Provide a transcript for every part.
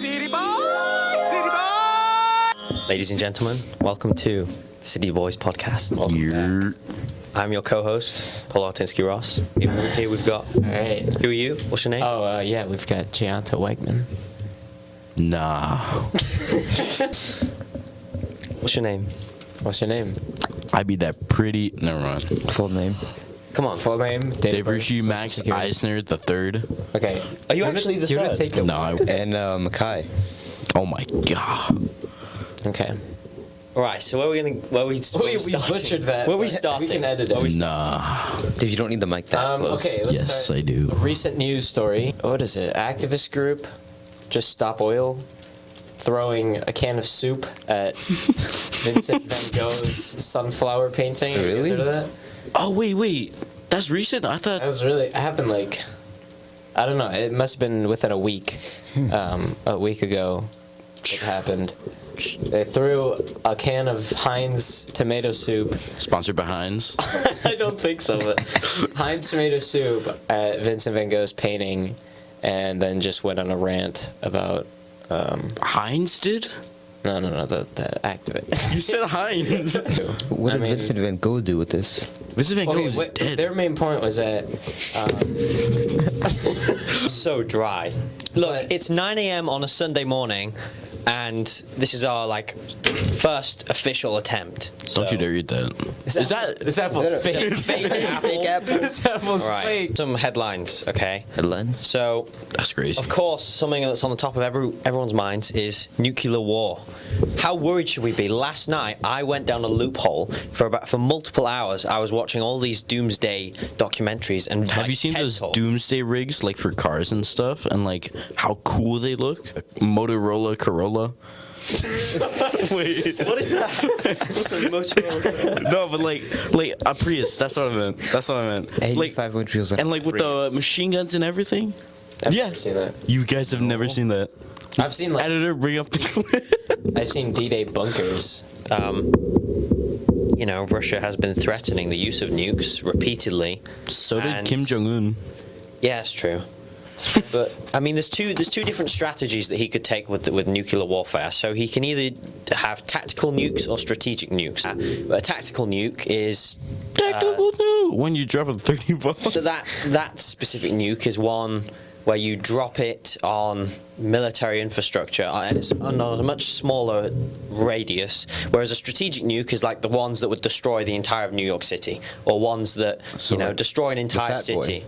Sidhi-Boys! Ladies and gentlemen, welcome to the Sidhi-Boys podcast. I'm your co-host, Paul Altynski-Ross. Here we've got... Alright. Who are you? What's your name? Yeah, we've got Gianta Wegman. Nah. What's your name? What's your name? I be that pretty... Never mind. Full name. Come on. Full name. Dave Rishi Max Eisner the third. Okay. Are you actually the Do you want third? to take the... No, I... And Mackay. Oh my god. Okay. Alright, so where are we We butchered that. Where are we We starting? can edit it. Nah. Dude, you don't need the mic that close. Okay, let's Yes, start. I do. Recent news story. What is it? Activist group, Just Stop Oil, throwing a can of soup at Vincent Van Gogh's sunflower painting. Have you guys Really? heard of that? Oh, wait. That's recent? I thought... That was really... It happened like... I don't know. It must have been within a week. A week ago, it happened. They threw a can of Heinz tomato soup. Sponsored by Heinz. I don't think so, but Heinz tomato soup at Vincent Van Gogh's painting, and then just went on a rant about. Heinz did? No, the activist. You said Heinz. What I did mean- Vincent Van Gogh do with this? Vincent Van Gogh Okay, is dead. their main point was that So dry. Look, But- it's 9 a.m. on a Sunday morning, and this is our first official attempt. Don't you dare eat that. Is that this apple's fake? Fake apple. Fake apple. This apple's Right. fake. Some headlines, okay? Headlines? So, That's crazy. of course, something that's on the top of everyone's minds is nuclear war. How worried should we be? Last night, I went down a loophole for multiple hours. I was watching all these doomsday documentaries and Have you seen TED those Talks. doomsday rigs, like for cars and stuff, and like how cool they look? A Motorola Corolla. Wait. What is that? What's a Motorola? No, but like a Prius. That's what I meant. Like, 85 inch wheels. and like with the machine guns and everything. I've Yeah. never seen that. You guys have never seen that. I've seen like Editor, bring up the clip. I've seen D-Day bunkers. You know, Russia has been threatening the use of nukes repeatedly. So did And- Kim Jong-un. Yeah, it's true. But I mean, there's two different strategies that he could take with nuclear warfare. So he can either have tactical nukes or strategic nukes. A tactical nuke is Tactical nuke. When you drop a 30 bomb. that specific nuke is one where you drop it on military infrastructure and it's on a much smaller radius, whereas a strategic nuke is like the ones that would destroy the entire of New York City, or ones that So like destroy an entire Fat Boy. city.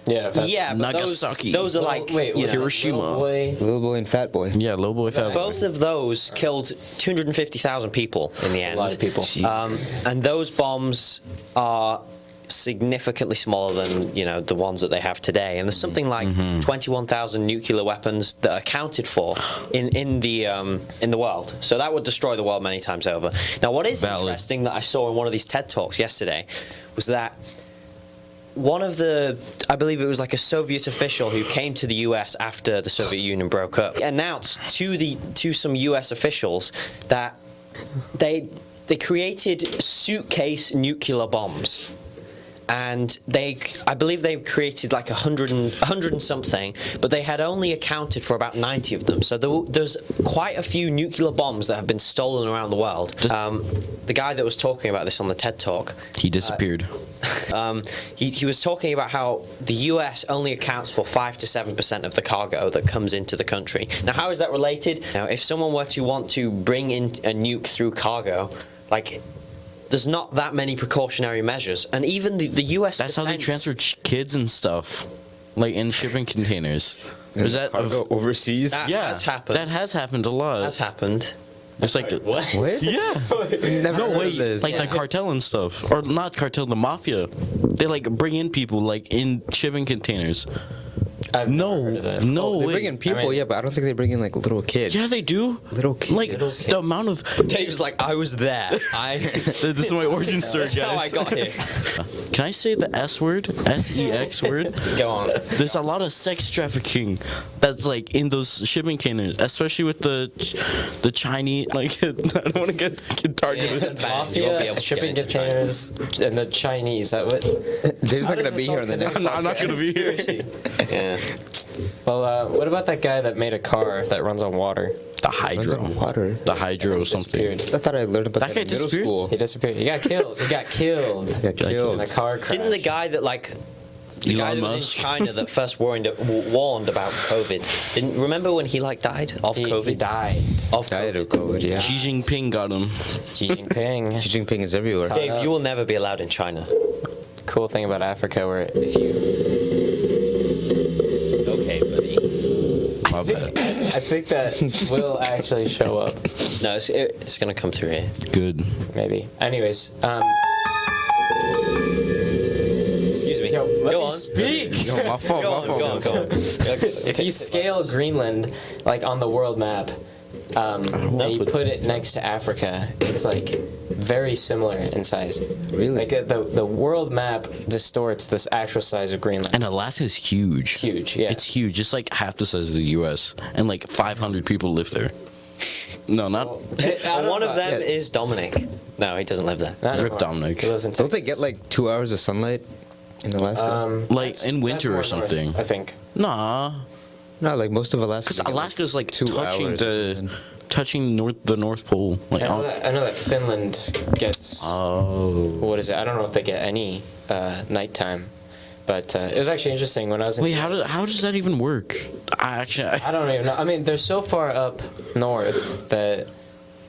Yeah. Yeah, but Nagasaki. those are like wait, you know, Hiroshima. Little boy. Little Boy and Fat Boy. Yeah, low boy fat boy. both of those killed 250,000 people in the end. A lot of people. And those bombs are significantly smaller than the ones that they have today. And there's something like 21,000 nuclear weapons that are accounted for in the world. So that would destroy the world many times over. Now, what is Valid. interesting that I saw in one of these TED Talks yesterday was that one of I believe it was like a Soviet official who came to the US after the Soviet Union broke up, announced to some US officials that they created suitcase nuclear bombs. And I believe they created like 100 and something, but they had only accounted for about 90 of them. So there's quite a few nuclear bombs that have been stolen around the world. The guy that was talking about this on the TED Talk, He disappeared. he was talking about how the US only accounts for 5 to 7% of the cargo that comes into the country. Now, how is that related? Now, if someone were to want to bring in a nuke through cargo, like, there's not that many precautionary measures, and even the U.S. That's how they defense- transfer kids and stuff, like in shipping containers. Is that Cargo overseas? That yeah? has happened. That has happened a lot. Has happened. It's like What? What? yeah. Never No heard wait, of this. like the cartel and stuff, or not cartel, the mafia. They like bring in people like in shipping containers. I've never heard of that. No they way. bring in people, I mean- yeah, but I don't think they bring in like little kids. Yeah, they do. Little kids. Like the amount of. Dave's like, I was there. This is my origin story, That's guys. how I got here. Can I say the S word? SEX word? Go on. There's a lot of sex trafficking that's like in those shipping containers, especially with the Chinese. Like, I don't want to get targeted. Yeah, you won't be able Mafia, to shipping get into China. containers, and the Chinese. That what? They're just not gonna be here on the next. I'm not gonna be here. Yeah. Well, what about that guy that made a car that runs on water? The hydro, Water. the hydro something. Disappeared. I thought I learned about That that, guy in middle disappeared? school. He disappeared. He got killed. He got killed Got killed. in a car crash. Didn't the guy that like the guy Elon that was in Musk. China that first warned about COVID? Didn't remember when he like died of COVID? He died. Of Died COVID. of COVID. Yeah. Xi Jinping got him. Xi Jinping. Xi Jinping is everywhere. Dave, you will never be allowed in China. Cool thing about Africa, where if you, Okay, buddy. My bad. I think that will actually show up. No, it's gonna come through here. Good. Maybe. Anyways, Excuse me. yo, let Go me on. speak. Yo, my fault. Go on. Go on. Go on. If you scale Greenland, like on the world map, and you put it next to Africa, it's like very similar in size. Really? Like the world map distorts this actual size of Greenland. And Alaska's huge. It's huge, yeah. It's huge. It's like half the size of the U.S. and like 500 people live there. No, not And one of them is Dominic. No, he doesn't live there. Not Rip anymore. Dominic. He lives in Don't they Texas. get like 2 hours of sunlight in Alaska? Like in That's winter more or north, something. I think. Nah, No, like most of Alaska. because they get, Alaska's like 2 touching hours or the something. the North Pole. Like, I know that Finland gets. oh. What is it? I don't know if they get any nighttime, but it was actually interesting when I was in. Wait, how does that even work? I don't even know. I mean, they're so far up north that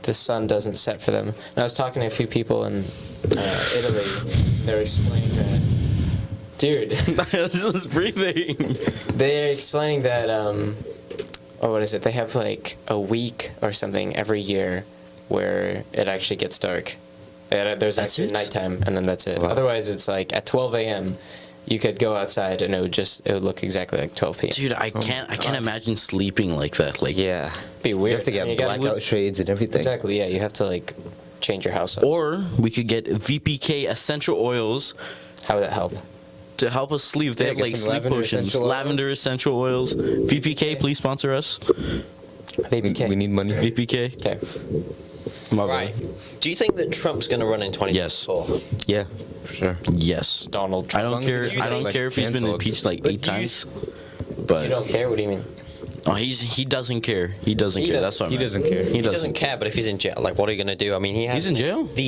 the sun doesn't set for them. And I was talking to a few people in Italy. They were explaining that. Dude, just breathing. they're explaining that. Oh, what is it? They have like a week or something every year where it actually gets dark. There's actually it? nighttime, and then that's it. Wow. Otherwise, it's like at 12 a.m. you could go outside and it would look exactly like 12 p.m. Dude, I can't imagine sleeping like that. Like, Yeah. Be weird. You have to get I mean, you gotta- blackout shades and everything. Exactly. Yeah, you have to like change your house up. or we could get VPK essential oils How would that help? to help us sleep. They Yeah, have get like some sleep lavender potions, essential oils. lavender essential oils. VPK, please sponsor us. Baby K. We need money. VPK. Okay. My Right. bad. Do you think that Trump's going to run in 2024? Yeah, for sure. Yes. Donald I Trump. don't long as care. it's I not, don't like, care if he's been canceled. impeached like But 8 do you- times. You But don't care? What do you mean? oh, he doesn't care. He doesn't He care. doesn't- That's what I he meant. doesn't care. He He doesn't care, but if he's in jail, like, what are you going to do? I mean, he has. He's in jail? But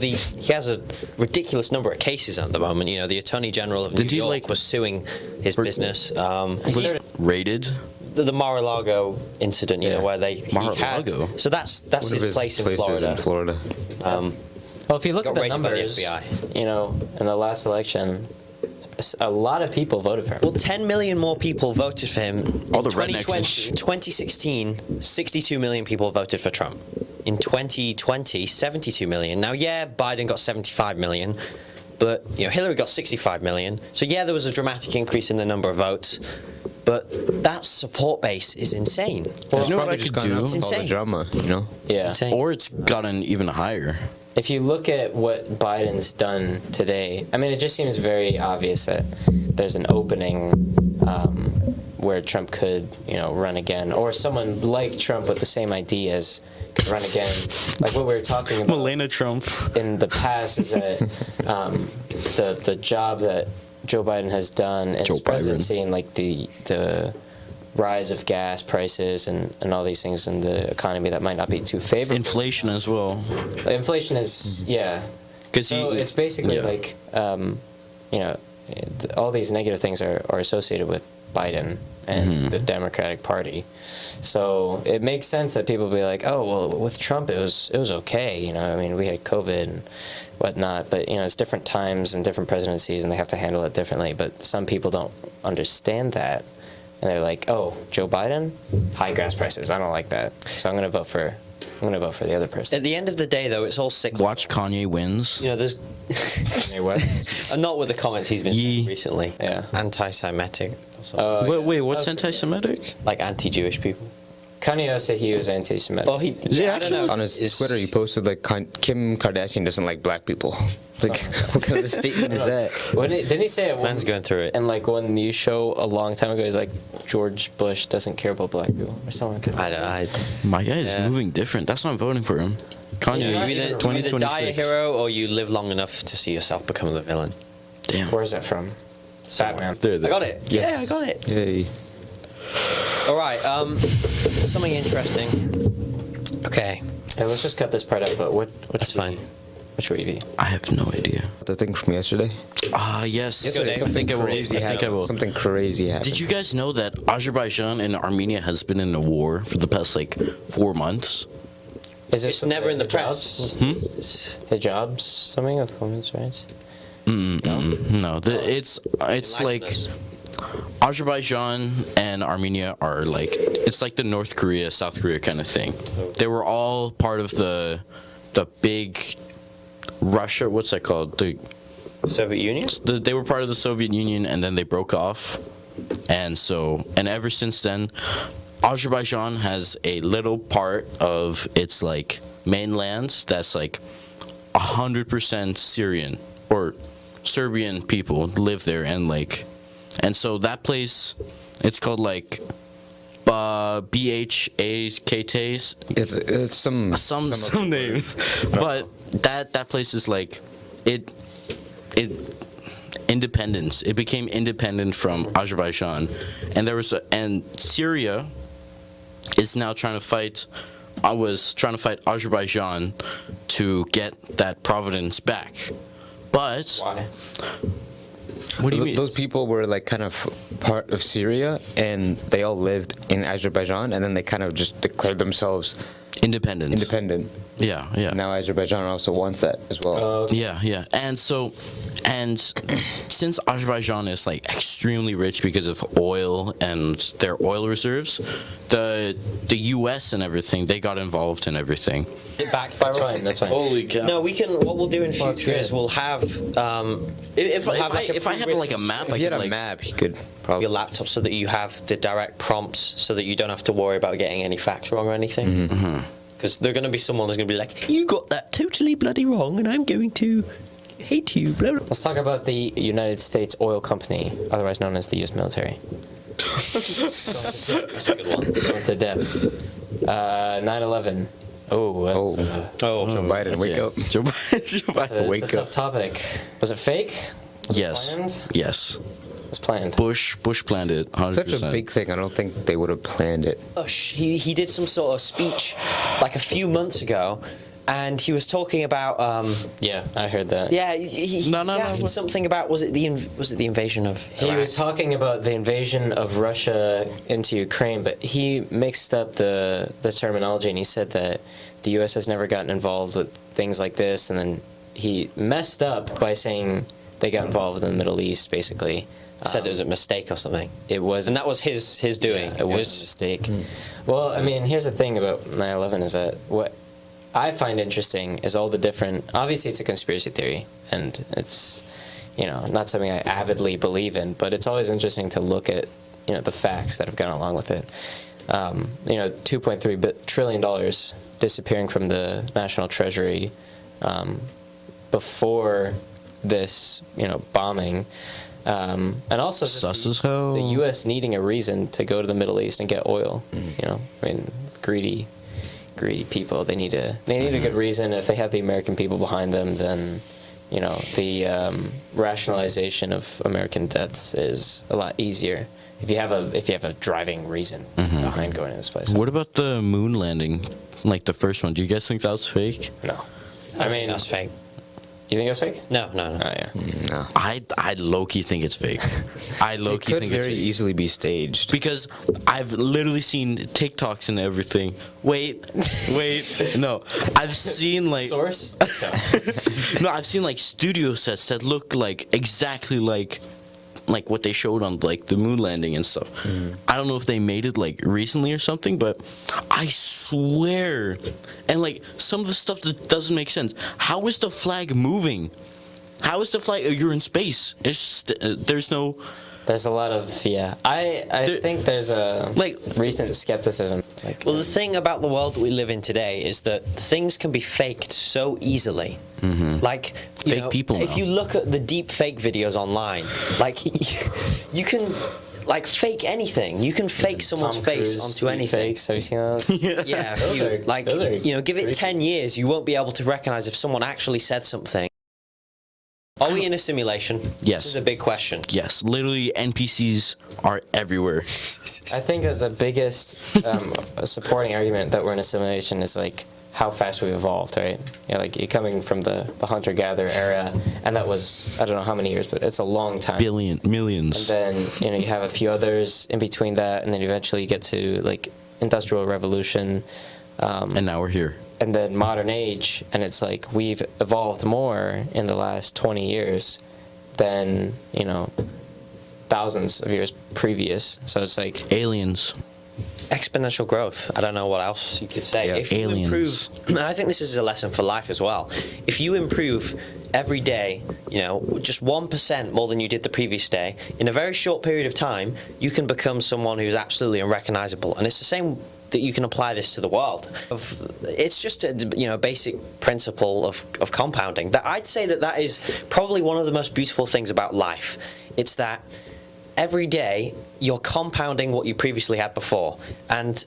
he has a ridiculous number of cases at the moment. You know, the Attorney General of New Didn't he, York like- was suing his business. Was raided. The Mar-a-Lago incident, you Yeah. know, where he had. Mar-a-Lago? So that's One of his his place in places Florida. Well, if you look Got at the raided by the numbers, FBI. you know, in the last election, a lot of people voted for him. Well, 10 million more people voted for him. All the in rednecks and 2020, shit. in 2016, 62 million people voted for Trump. In 2020, 72 million. Now, yeah, Biden got 75 million, but you know, Hillary got 65 million. So yeah, there was a dramatic increase in the number of votes, but that support base is insane. You know what Probably I just could gone out do? with all the insane. drama, you know? Yeah. Insane. Or it's gotten even higher. If you look at what Biden's done today, I mean, it just seems very obvious that there's an opening where Trump could, you know, run again, or someone like Trump with the same ideas could run again. Like what we were talking about Melania Trump. in the past is that the job that Joe Biden has done in Joe his presidency and like the rise of gas prices and all these things in the economy that might not be too favorable. Inflation as well. Inflation is, yeah. 'Cause So he- it's basically yeah. like, you know, all these negative things are associated with Biden and the Democratic Party. So it makes sense that people be like, oh, well, with Trump, it was okay. You know, I mean, we had COVID and whatnot, but, you know, it's different times and different presidencies and they have to handle it differently. But some people don't understand that. And they're like, oh, Joe Biden, high gas prices. I don't like that. So I'm going to vote for the other person. At the end of the day, though, it's all cyclical. Watch Kanye wins. You know, there's. Kanye West. And not with the comments he's been Ye. saying recently. Yeah. Anti-Semitic. or something. Oh, Wait, yeah. what's Okay. anti-Semitic? Like anti-Jewish people. Kanye West said he was anti-Semitic. Well, he. he I don't know. On his Is- Twitter, he posted like Kim Kardashian doesn't like black people. Like, what kind of a statement is that? Didn't he say it? Man's going through it. And like one news show a long time ago, he's like, George Bush doesn't care about black people or something like that. My guy is Yeah. moving different. That's why I'm voting for him. Kanye, You either die a 2026. hero or you live long enough to see yourself become the villain. Damn. Where is that from? Batman. There, I got it. Yes. Yeah, I got it. Yay. All right. Something interesting. Okay, Hey, let's just cut this part out. But what? that's fine. Which will you be? I have no idea. The thing from yesterday. Yes. Yesterday, I think I will. crazy I think I happened. will. Something crazy happened. Did you guys know that Azerbaijan and Armenia has been in a war for the past like 4 months? Is It's never in the press. Hijabs, something with women's rights. No, it's Enlighten like us. Azerbaijan and Armenia are like it's like the North Korea, South Korea kind of thing. They were all part of the big Russia. What's that called? Soviet Union. They were part of the Soviet Union, and then they broke off. And ever since then, Azerbaijan has a little part of its like mainland that's like 100% Syrian or Serbian people live there, and so that place, it's called like BHAKTs. It's some name, but that place is like it independence. It became independent from Azerbaijan, and Syria is now trying to fight. I was trying to fight Azerbaijan to get that province back, but Why? what do you mean? Those people were like kind of part of Syria, and they all lived in Azerbaijan, and then they kind of just declared themselves Independence. independent. Yeah, yeah. Now Azerbaijan also wants that as well. Yeah. And since Azerbaijan is like extremely rich because of oil and their oil reserves, the US and everything, they got involved in everything. Back by That's fine. Holy cow. No, we can. What we'll do in Well, it's future is good. we'll have. If I had like a pre-written map, If I you had could a like map, he could your probably. laptop so that you have the direct prompts so that you don't have to worry about getting any facts wrong or anything. Because there's going to be someone who's going to be like, you got that totally bloody wrong and I'm going to hate you. Blah, blah. Let's talk about the United States Oil Company, otherwise known as the U.S. military. That's a good one. Going to depth. 9/11. Oh, that's, Joe Biden, wake up. Joe Biden. Wake it's a tough up. topic. Was it fake? Was Yes. it planned? Yes. It was planned. Bush planned it 100%. Such a big thing. I don't think they would have planned it. Bush, he did some sort of speech like a few months ago and he was talking about Yeah, I heard that. yeah he No, gaffed something about was it the invasion of He Iraq? was talking about the invasion of Russia into Ukraine, but he mixed up the terminology and he said that the U.S. has never gotten involved with things like this, and then he messed up by saying they got involved in the Middle East, basically. said it was a mistake or something, It was, and that was his doing. it was a mistake. Well, I mean, here's the thing about 9/11 is that what I find interesting is all the different. Obviously, it's a conspiracy theory, and it's not something I avidly believe in. But it's always interesting to look at the facts that have gone along with it. $2.3 trillion disappearing from the national treasury before this bombing. And also just Sus as hell. the U.S. needing a reason to go to the Middle East and get oil. I mean, greedy people. They need a good reason. If they have the American people behind them, then the rationalization of American deaths is a lot easier. If you have a driving reason behind going to this place. What about the moon landing? Like the first one. Do you guys think that was fake? No, I mean that's fake. You think it was fake? No. Oh yeah. No. I low-key think it's fake. I It low-key could think it's very fake. easily be staged. Because I've literally seen TikToks and everything. Wait. No. I've seen like Source? no, I've seen like studio sets that look like exactly like what they showed on like the moon landing and stuff. I don't know if they made it like recently or something, but I swear, and like some of the stuff that doesn't make sense. How is the flag moving? How is the flag? You're in space. It's just, there's no. There's a lot of I think there's a Like- recent skepticism. Like, Well, the thing about the world that we live in today is that things can be faked so easily. Like, you Fake know, people if now. you look at the deep fake videos online, like, you can, like, fake anything. You can fake someone's Tom face Cruise onto anything. Fakes. Have you seen those? Yeah, if Those you, are- like, those are you know, give it creepy. 10 years, you won't be able to recognize if someone actually said something. Are we in a simulation? Yes. This is a big question. Yes, literally NPCs are everywhere. I think that the biggest supporting argument that we're in a simulation is like how fast we've evolved, right? Like you're coming from the hunter-gatherer era, and that was, I don't know how many years, but it's a long time. Millions. And then, you have a few others in between that, and then eventually you get to like Industrial Revolution. And now we're here. And then modern age, and it's like we've evolved more in the last 20 years than, thousands of years previous. So it's like Aliens. Exponential growth. I don't know what else you could say. Yeah, if you aliens. improve, and I think this is a lesson for life as well. If you improve every day, just 1% more than you did the previous day, in a very short period of time, you can become someone who's absolutely unrecognizable. And it's the same that you can apply this to the world. It's just a basic principle of compounding. That I'd say that is probably one of the most beautiful things about life. It's that every day you're compounding what you previously had before, and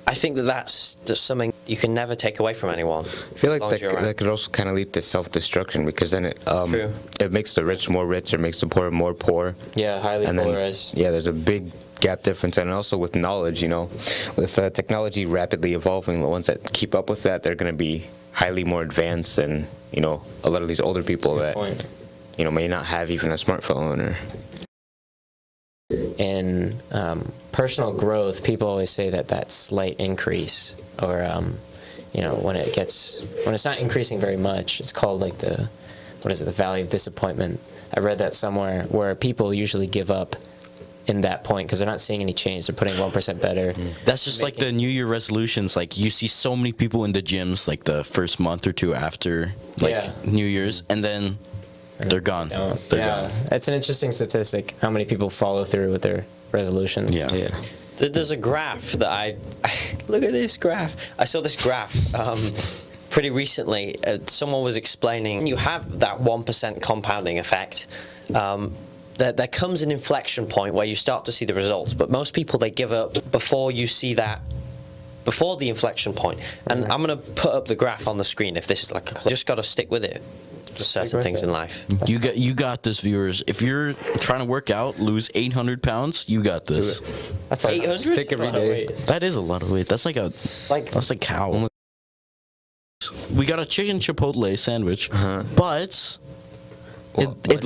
I think that's something you can never take away from anyone. I feel like that could also kind of lead to self-destruction, because then it makes the rich more rich, it makes the poor more poor. Yeah, highly And polarized. then, there's a big gap difference, and also with knowledge, with technology rapidly evolving, the ones that keep up with that, they're going to be highly more advanced than, a lot of these older people that, Point. may not have even a smartphone or... In personal growth, people always say that slight increase, or when it's not increasing very much, it's called like the valley of disappointment. I read that somewhere, where people usually give up in that point because they're not seeing any change. They're putting 1% better. That's just like the New Year resolutions. Like you see so many people in the gyms like the first month or two after New Year's, and then they're gone. They're gone. It's an interesting statistic how many people follow through with their resolutions. Yeah. There's a graph that I look at this graph. I saw this graph pretty recently. Someone was explaining you have that 1% compounding effect. There comes an inflection point where you start to see the results, but most people, they give up before you see that, before the inflection point. And I'm going to put up the graph on the screen if this is like a clip. Just got to stick with it. Certain things in life. You got this, viewers. If you're trying to work out, lose 800 pounds, you got this. That's like 800? Stick every day. That is a lot of weight. That's like that's a cow. We got a chicken chipotle sandwich, but it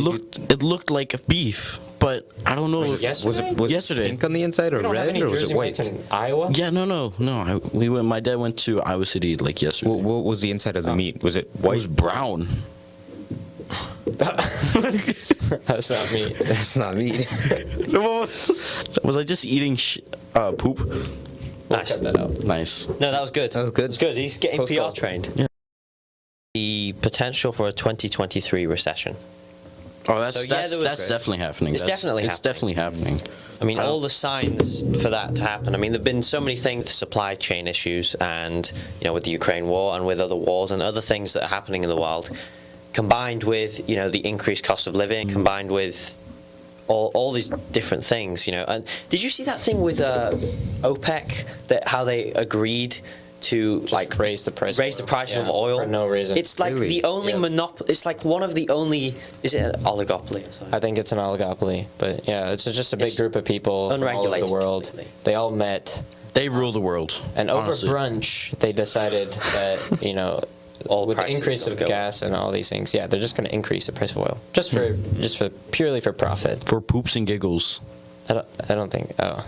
looked like beef. But I don't know. Was it yesterday? Was it Yesterday. pink on the inside or We don't have red, any or was Jersey it whites white? in Iowa? Yeah, no. My dad went to Iowa City like yesterday. What was the inside of the meat? Was it It white? was brown. That's not me. That's not meat. Was I just eating poop? Nice. Cut that out. Nice. No, that was good. That was good. It was good. He's getting Post-call. PR trained. Yeah. The potential for a 2023 recession. Oh, that's So, yeah, there was- that's definitely happening. It's definitely It's definitely happening. I mean, all the signs for that to happen. I mean, there've been so many things, supply chain issues, and with the Ukraine war and with other wars and other things that are happening in the world, combined with the increased cost of living, combined with all these different things. And did you see that thing with OPEC, that how they agreed to Raise the price of oil for no reason. It's like Really? the only monopoly. It's like one of the only. Is it an oligopoly? Sorry. I think it's an oligopoly, but yeah, it's just a big It's group of people from all over unregulated the world. completely. They all met, They rule the world. and over honestly. brunch, they decided that All with the prices increase gotta of go up. Mm. gas and all these things, they're just going to increase the price of oil just for purely for profit. For poops and giggles. I don't think. Oh,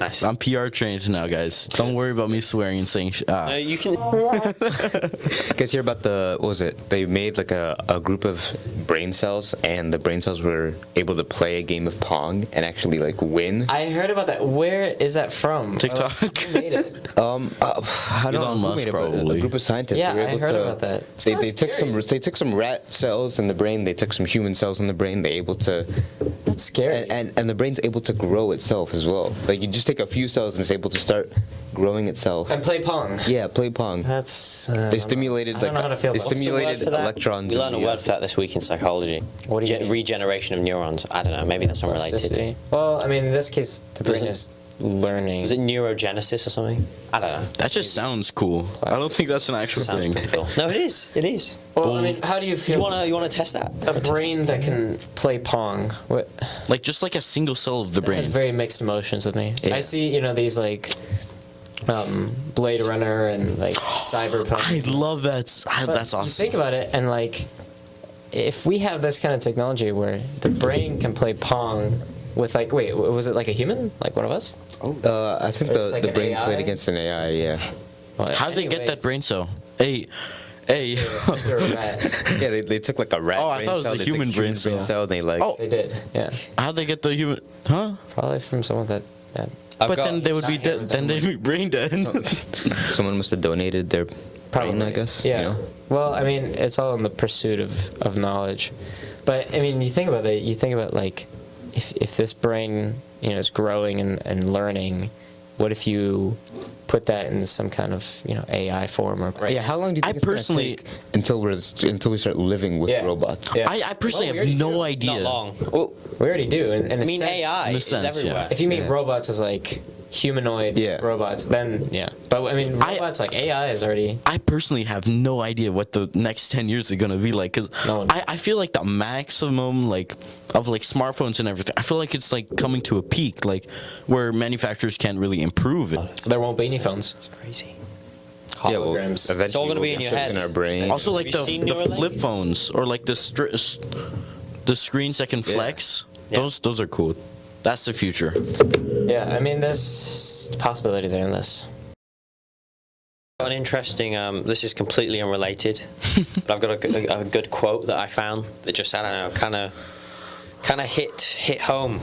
Nice. I'm PR trained now, guys. Don't worry about me swearing and saying. No, you can. You guys hear about what was it? They made like a group of brain cells, and the brain cells were able to play a game of Pong and actually like win. I heard about that. Where is that from? TikTok. Who made it? I don't know Elon who Musk, made it, but probably. a group of scientists. Yeah, they were I able heard to, about that. It's They kinda took scary. some rat cells in the brain. They took some human cells in the brain. They able to That's scary. and the brain's able to grow itself as well. Like you just take a few cells and it's able to start growing itself. And play Pong. Yeah, play Pong. That's. They stimulated I don't know how to feel they about it. stimulated What's the word for that? electrons. We learned a in the, word for that this week in psychology. What do you mean? Regeneration of neurons. I don't know. Maybe that's unrelated. Plasticity. Well, I mean, in this case, the brain is learning. Is it neurogenesis or something? I don't know. That just sounds cool. I don't think that's an actual Sounds thing. pretty cool. No, it is. It is. Well, I mean, how do you feel? You wanna test that? a brain that can play Pong? What? Like just like a single cell of the That has brain. very mixed emotions with me. Yeah. I see, these like Blade Runner and like Cyberpunk. I love that. But That's You awesome. think about it, and like, if we have this kind of technology where the brain can play Pong with like, wait, was it like a human, like one of us? I think Or it's like the an brain AI? played against an AI. Yeah. Well, How'd they get that anyways, brain cell? Hey. They're a rat. Yeah, they took like a rat Oh, I brain thought it was cell. the they took human a brain cell. and they like. Oh. They did, yeah. How'd they get the human? Huh? Probably from someone that. But then they would be Not dead. human, Then they'd be brain dead. Someone must have donated their brain, I guess. Yeah. You know? Well, I mean, it's all in the pursuit of knowledge. But I mean, you think about it. You think about like, if this brain is growing and learning, what if you put that in some kind of AI form or Yeah. How long do you think I it's personally- gonna take until we start living with Yeah. robots? Yeah. I personally Well, we have already no do. idea. Not long. Well, We already do. In I a mean, sense. AI In a is sense, everywhere. yeah. If you mean Yeah. robots as like humanoid Yeah. robots, then yeah. But I mean, robots like AI is already. I personally have no idea what the next 10 years are gonna be like, cause No one I feel like the maximum of smartphones and everything. I feel like it's like coming to a peak, like where manufacturers can't really improve it. There won't be any phones. It's crazy. Yeah, well, Holograms. eventually It's all gonna we'll be in get your chips head. in our brain. Also, like Have you seen the Neuralink? flip phones or like the screens that can flex. Yeah. Those are cool. That's the future. Yeah, I mean, there's possibilities in this. An interesting. This is completely unrelated, but I've got a good quote that I found that just I don't know, kind of hit home.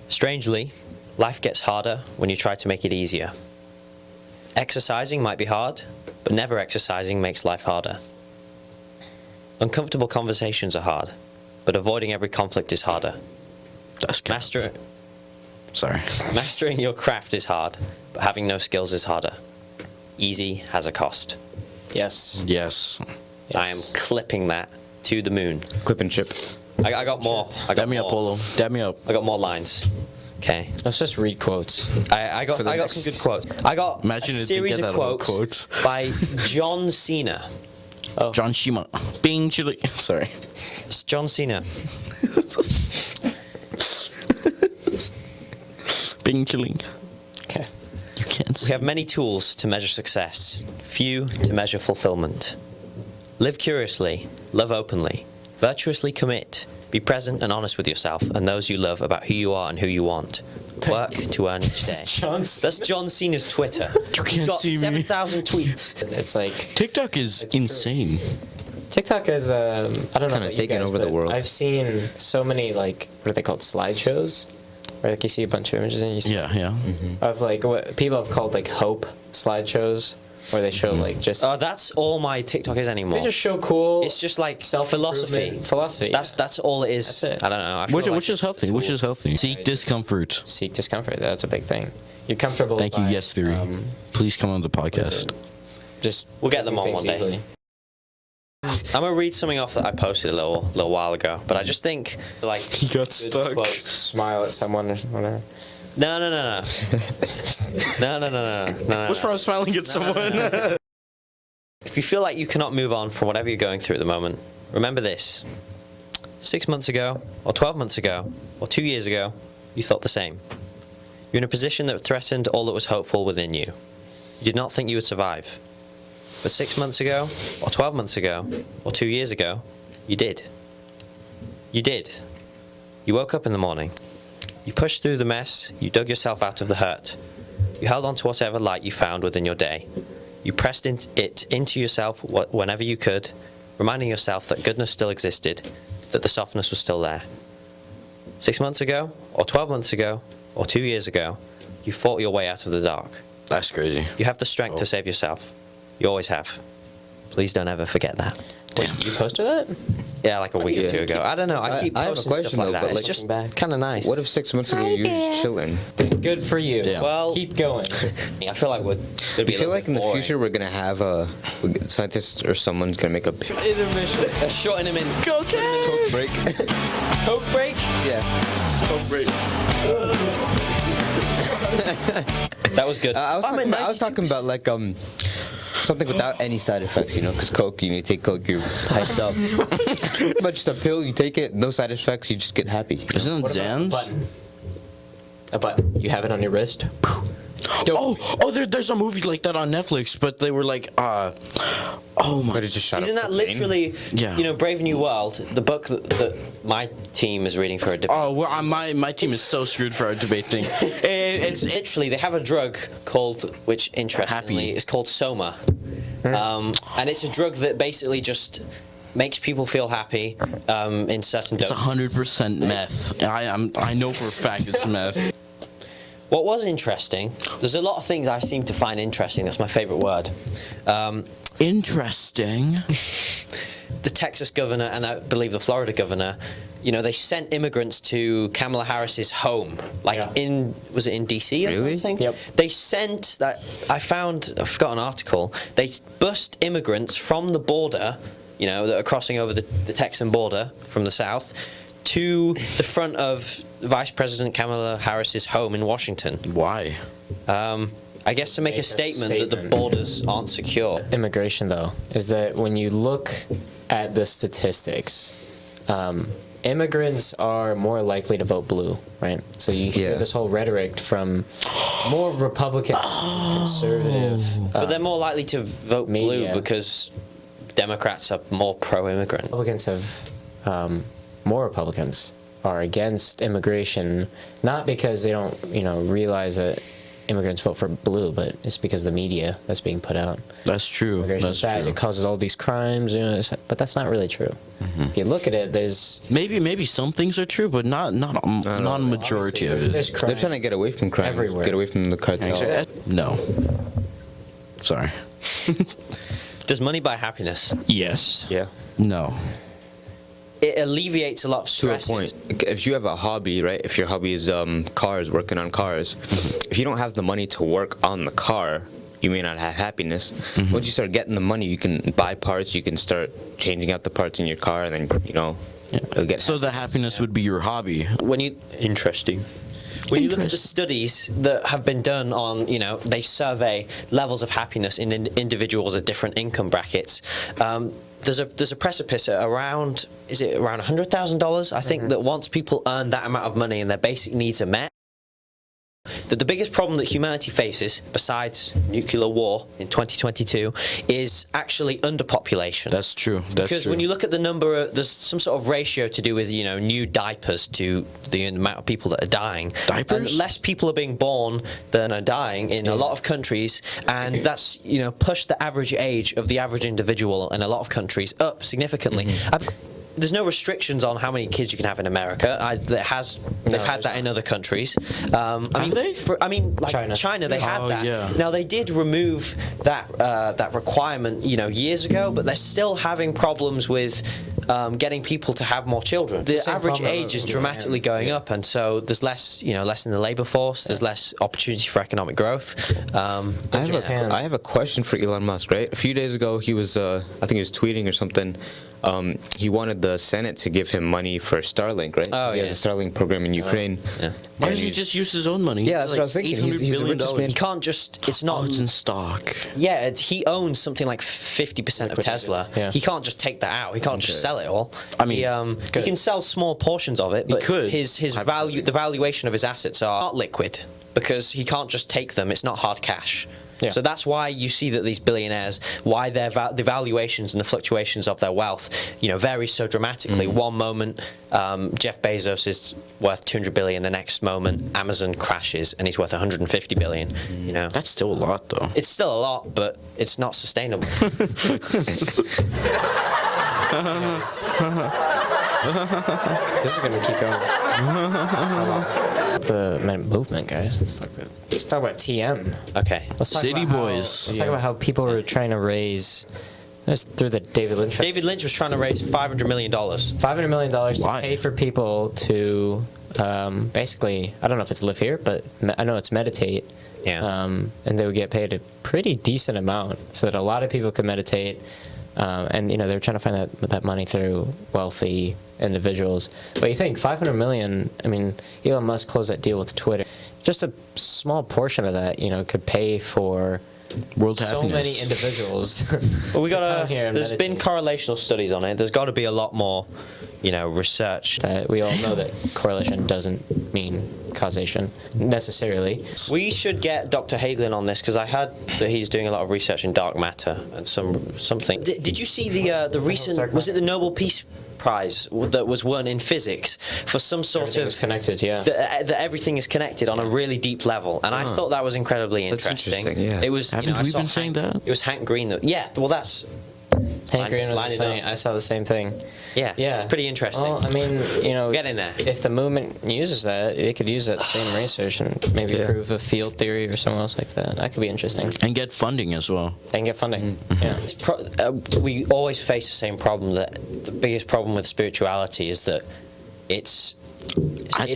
Strangely, life gets harder when you try to make it easier. Exercising might be hard, but never exercising makes life harder. Uncomfortable conversations are hard, but avoiding every conflict is harder. That's kind Sorry. Mastering your craft is hard, but having no skills is harder. Easy has a cost. Yes. Yes. I am clipping that to the moon. Clip and chip. I got more. Dab me up, Polo. Dab me up. I got more lines. Okay. Let's just read quotes. I got some good quotes. I got Imagine a if you series get of that little quotes quote. by John Cena. John Shima. Bing chili. Sorry. It's John Cena. Bing chilling. Okay. You can't. We have many tools to measure success, few to measure fulfillment. Live curiously, love openly, virtuously commit, be present and honest with yourself and those you love about who you are and who you want. Work to earn each day. John That's John Cena's Twitter. He's can't got see me. 7,000 tweets. It's like TikTok is It's true. insane. TikTok is I don't know Kinda about you taking guys, over the but world. I've seen so many like what are they called, slideshows, where like you see a bunch of images and you see Yeah. of like what people have called like hope slideshows, where they show like just That's all my TikTok is anymore. they just show cool. It's just like self-improvement philosophy. That's all it is. That's it. I don't know. I feel Which like is it's healthy. Which cool. is healthy. Seek discomfort. seek discomfort. That's a big thing. You're comfortable. Thank you, by, Yes Theory. Please come on the podcast. Just We'll get them on things one day. easily. I'm gonna read something off that I posted a little while ago, but I just think like He got good stuck. quotes. Smile at someone or whatever. No. No. What's wrong with smiling at someone? If you feel like you cannot move on from whatever you're going through at the moment, remember this. 6 months ago, or 12 months ago, or 2 years ago, you thought the same. You're in a position that threatened all that was hopeful within you. You did not think you would survive. But 6 months ago, or 12 months ago, or 2 years ago, you did. You did. You woke up in the morning. You pushed through the mess. You dug yourself out of the hurt. You held on to whatever light you found within your day. You pressed it into yourself whenever you could, reminding yourself that goodness still existed, that the softness was still there. 6 months ago, or 12 months ago, or 2 years ago, you fought your way out of the dark. That's crazy. You have the strength to save yourself. You always have. Please don't ever forget that. Damn. You posted that? Yeah, like a week or two ago. I don't know. I keep I have a posting question, stuff like though, that. but, It's like, just back. kind of nice. What if 6 months ago you were just chilling? Good for you. Damn. Well, Keep going. I feel like it'd be You a feel little like bit in the boring. future we're gonna have scientists or someone's gonna make a big They're shorting him in. Okay. Coke break? Coke break? Yeah. Coke break. That was good. I was talking about like something without any side effects, you know, because Coke, you take Coke, you're hyped up. But just a pill, you take it, no side effects, you just get happy. Isn't it What about a Zans? button? A button. You have it on your wrist. There's a movie like that on Netflix, but they were like, oh my. But it just shot Isn't up that cocaine. literally, Yeah. Brave New World, the book that my team is reading for a debate? Oh, well, my team is so screwed for our debate thing. It's literally, they have a drug called, which interestingly Happy. is called Soma. And it's a drug that basically just makes people feel happy in certain It's doses. 100% meth. I know for a fact it's meth. What was interesting, there's a lot of things I seem to find interesting, that's my favorite word. Interesting. The Texas governor and I believe the Florida governor, they sent immigrants to Kamala Harris's home, was it in DC or Really? something? Yep. They sent that. I forgot an article. They bussed immigrants from the border, that are crossing over the Texan border from the south, to the front of Vice President Kamala Harris's home in Washington. Why? I guess to make a statement that the statement. borders aren't secure. Immigration, though, is that when you look at the statistics, immigrants are more likely to vote blue, right? So you hear Yeah. this whole rhetoric from more Republican, conservative. But they're more likely to vote media. blue because Democrats are more pro-immigrant. Republicans have more Republicans are against immigration, not because they don't, realize that immigrants vote for blue, but it's because of the media that's being put out. That's true. Immigration That's is bad. true. It causes all these crimes, but that's not really true. If you look at it, there's Maybe some things are true, but not a majority of it. there's crime. They're trying to get away from crime. Everywhere. Get away from the cartel. No. Sorry. Does money buy happiness? Yes. Yeah. No. It alleviates a lot of To a stress. point. If you have a hobby, right? If your hobby is cars, working on cars, if you don't have the money to work on the car, you may not have happiness. Once you start getting the money, you can buy parts. You can start changing out the parts in your car, and then it'll get. So the happiness would be your hobby. Interesting. When you look at the studies that have been done on, they survey levels of happiness in individuals at different income brackets. There's a precipice at around $100,000? I think that once people earn that amount of money and their basic needs are met, that the biggest problem that humanity faces, besides nuclear war in 2022, is actually underpopulation. That's true. That's Because true. when you look at the number, there's some sort of ratio to do with, new diapers to the amount of people that are dying. Diapers? And less people are being born than are dying in a lot of countries, and that's, pushed the average age of the average individual in a lot of countries up significantly. There's no restrictions on how many kids you can have in America. They've had that in other countries. China, they had that. Yeah. Now they did remove that requirement, years ago, but they're still having problems with getting people to have more children. The same average problem age is with dramatically going up, and so there's less in the labor force. There's less opportunity for economic growth. I have a question for Elon Musk, right? A few days ago, he was, I think he was tweeting or something. He wanted the Senate to give him money for Starlink, right? Oh, he has a Starlink program in Ukraine. Yeah. Why And doesn't he he's- just use his own money? Yeah, that's what I was thinking. He's the richest man. You can't just. It's not. Oh, it's in stock. Yeah, he owns something like 50% of Tesla. Yeah. He can't just take that out. He can't just sell it all. I mean, he can sell small portions of it, but could. his value, the valuation of his assets are not liquid because he can't just take them. It's not hard cash. Yeah. So that's why you see that these billionaires, why their the valuations and the fluctuations of their wealth, vary so dramatically. One moment, Jeff Bezos is worth 200 billion. The next moment, Amazon crashes and he's worth 150 billion. That's still a lot, though. It's still a lot, but it's not sustainable. This is gonna keep going. The movement, guys. Let's talk about TM. Okay. Let's talk Sidhi-Boys. Let's talk about how people were trying to raise. That's through the David Lynch. David Lynch was trying to raise $500 million. $500 million Why? to pay for people to basically, I don't know if it's live here, but I know it's meditate. Yeah. And they would get paid a pretty decent amount so that a lot of people could meditate. And they were trying to find that money through wealthy individuals. But you think 500 million, I mean, Elon Musk closed that deal with Twitter. Just a small portion of that, could pay for World so happiness. many individuals. Well, we to got come here and there's been meditate. correlational studies on it. There's got to be a lot more, research. That we all know that correlation doesn't mean causation necessarily. We should get Dr. Hagelin on this because I heard that he's doing a lot of research in dark matter and something. Did you see the recent? dark Was it the Nobel Peace Prize that was won in physics for some sort Everything of was connected, yeah. that everything is connected on a really deep level, and I thought that was incredibly That's interesting. interesting, yeah. It was. Haven't I we saw been saying Hank- that? It was Hank Green. Yeah. Well, that's. Hank Green was line it saying, up. I saw the same thing. Yeah. Yeah. It's pretty interesting. Well, I mean, Get in there. If the movement uses that, it could use that same research and maybe Yeah. prove a field theory or something else like that. That could be interesting. And get funding as well. They can get funding. Yeah. We always face the same problem. That the biggest problem with spirituality is that it's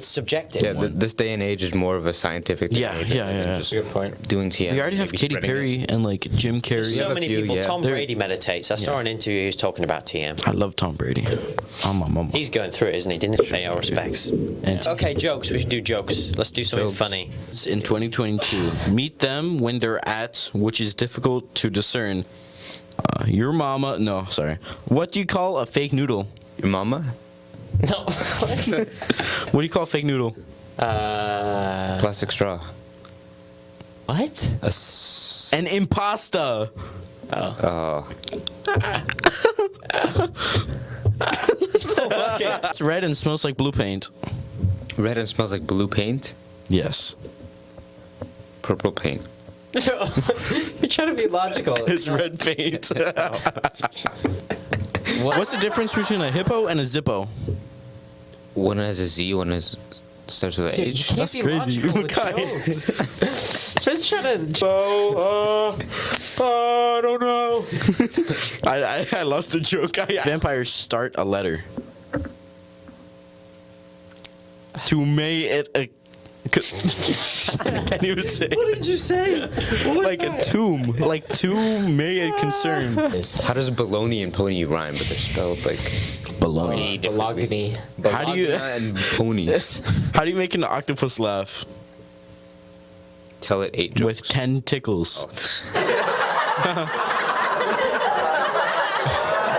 subjective. Yeah, this day and age is more of a scientific day Yeah, and age yeah, than yeah. That's a good point. doing TM. We already have maybe Katy spreading Perry it. and like Jim Carrey. So have a many few, people. yeah. Tom They're- Brady meditates. I saw an interview. He was talking about TM. I love Tom Brady. I'm my mama. He's going through it, isn't he? Didn't he? Pay our respects. And Okay, jokes. We should do jokes. Let's do something Jokes. funny. in 2022, meet them when they're at, which is difficult to discern. Your mama. No, sorry. What do you call a fake noodle? Your mama? No. What do you call a fake noodle? Plastic straw. What? An impasta. Oh. It's red and smells like blue paint. Red and smells like blue paint. Yes. Purple paint. You're trying to be logical. It's red paint. What's the difference between a hippo and a zippo? One has a Z, one has starts with an Dude, you H. can't That's be crazy. logical with Guys. jokes. Just trying to. I don't know. I lost the joke. Vampires start a letter. To may it a. I can't even say. What did you say? Like a tomb. Like to may it concern. How does baloney and pony rhyme, but they're spelled like Baloney. Balogany. How do you- Balagna and pony? How do you make an octopus laugh? Tell it 8 jokes. With 10 tickles.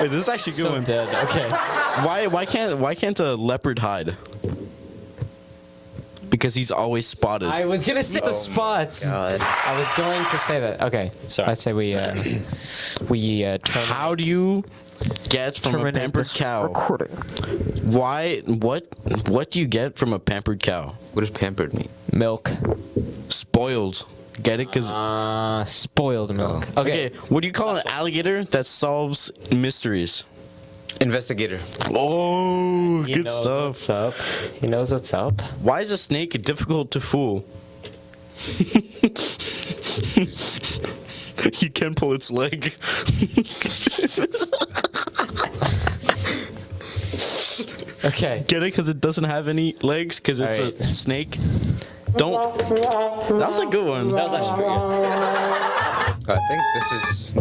Wait, this is actually a good So one. dead. Okay. Why can't a leopard hide? Because he's always spotted. I was gonna say the spots. God. I was going to say that. Okay. Sorry. I'd say we How do you get from a pampered cow? What do you get from a pampered cow? What does pampered mean? milk. Spoiled. Get it? Cause Spoiled milk. okay, what do you call an alligator that solves mysteries? Investigator. Oh, He good knows stuff. What's up? He knows what's up. Why is a snake difficult to fool? You can pull its leg. Okay. Get it? Because it doesn't have any legs? Because it's Alright. a snake? Don't. That was a good one. That was actually pretty good. I think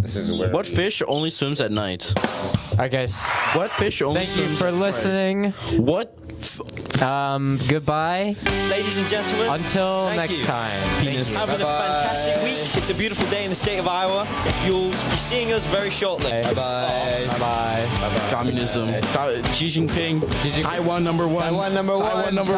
this is where. What fish only swims at night? All right, guys. What fish only Thank you swims for at night? listening. What? Goodbye. Ladies and gentlemen, Until thank next you. time. Penis. Having a fantastic week. It's a beautiful day in the state of Iowa. You'll be seeing us very shortly. Bye Bye. bye. Communism. Xi Jinping. Taiwan number one. Taiwan number one. Taiwan number